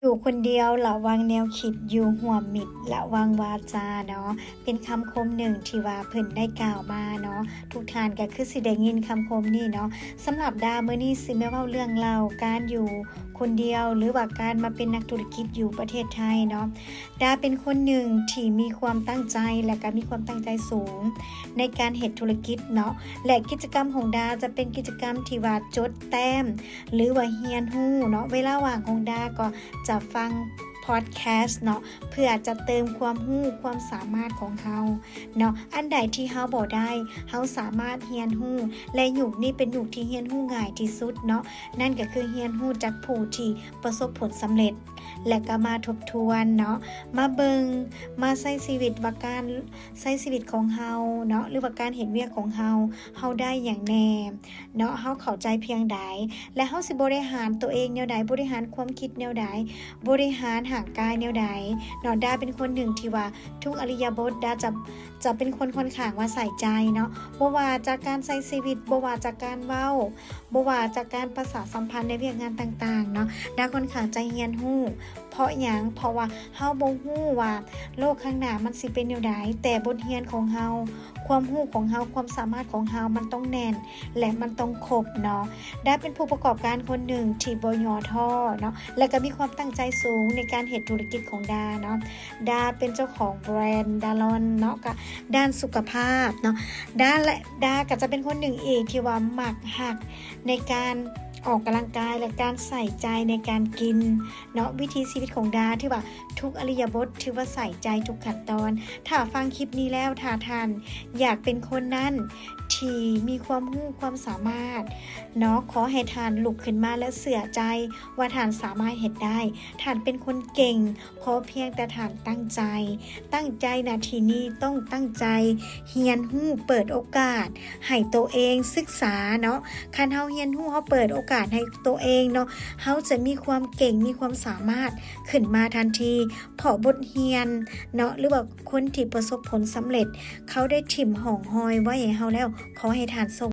อยู่คนเดียวระวังแนวคิดอยู่ห่วมมิตรระวังวาจาเนาะเป็นคำคมหนึ่งที่ว่าเพิ่นได้กล่าวมาเนาะทุกท่านก็คือสิได้ยินคำคมนี้เนาะสำหรับดามื้อนี้สิมาเว้าเรื่องเล่าการอยู่คนเดียวหรือว่าการมาเป็นนักธุรกิจอยู่ประเทศไทยเนาะดาเป็นคนหนึ่งที่มีความตั้งใจและก็มีความตั้งใจสูงในการเฮ็ดธุรกิจเนาะและกิจกรรมของดาจะเป็นกิจกรรมที่ว่าจดแต้มหรือว่าเรียนรู้เนาะเวลาว่างของดาก็จะฟังพอดแคสต์เนาะเพื่อจะเติมความรู้ความสามารถของเฮาเนาะอันใดที่เฮาบ่ได้เฮาสามารถเรียนรู้และยุคนี้เป็นยุคที่เรียนรู้ง่ายที่สุดเนาะนั่นก็คือเรียนรู้จากผู้ที่ประสบผลสำเร็จและก็มาทบทวนเนาะมาเบิงมาใช้ชีวิตว่าการใช้ชีวิตของเฮาเนาะหรือว่าการเฮ็ดเวียกของเฮาได้อย่างแน่เนาะเฮาเข้าใจเพียงใดและเฮาสิบริหารตัวเองแนวใดบริหารความคิดแนวใดบริหารห่างกายแนวใดเนาะดาเป็นคนหนึ่งที่ว่าทุกอริยบทดาจะเป็นคนค่อนข้างว่าใส่ใจเนาะบ่ว่าจากการใช้ชีวิตบ่ว่าจากการเว้าบ่ว่าจากการประสานสัมพันธ์ในเวียกงานต่างๆเนาะดาค่อนข้างใจเรียนรู้เพราะหยังเพราะว่าเฮาบ่ฮู้ว่าโลกข้างหน้ามันสิเป็นแนวใดแต่บทเรียนของเฮาความรู้ของเฮาความสามารถของเฮามันต้องแน่นและมันต้องครบเนาะดาเป็นผู้ประกอบการคนหนึ่งที่บ่ย่อท้อเนาะและก็มีความตั้งใจสูงในการเฮ็ดธุรกิจของดาเนาะดาเป็นเจ้าของแบรนด์ดาลอนเนาะก็ด้านสุขภาพเนาะดาก็จะเป็นคนหนึ่งอีกที่ว่ามักฮักในการออกกำลังกายและการใส่ใจในการกินเนาะวิถีชีวิตของดาที่ว่าทุกอริยบทที่ว่าใส่ใจทุกขั้นตอนถ้าฟังคลิปนี้แล้วถ้าท่านอยากเป็นคนนั้นที่มีความรู้ความสามารถเนาะขอให้ท่านลุกขึ้นมาและเสื่อใจว่าท่านสามารถเฮ็ดได้ท่านเป็นคนเก่งขอเพียงแต่ท่านตั้งใจนะทีนี้ต้องตั้งใจเรียนรู้เปิดโอกาสให้ตัวเองศึกษาเนาะคันเฮาเรียนรู้เฮาเปิดโอกาสให้ตัวเองเนาะเฮาจะมีความเก่งมีความสามารถขึ้นมาทันทีเพราะบทเรียนเนาะหรือว่าคนที่ประสบผลสำเร็จเขาได้ถิ่มห่องหอยไว้ให้เฮาแล้วขอให้ท่าน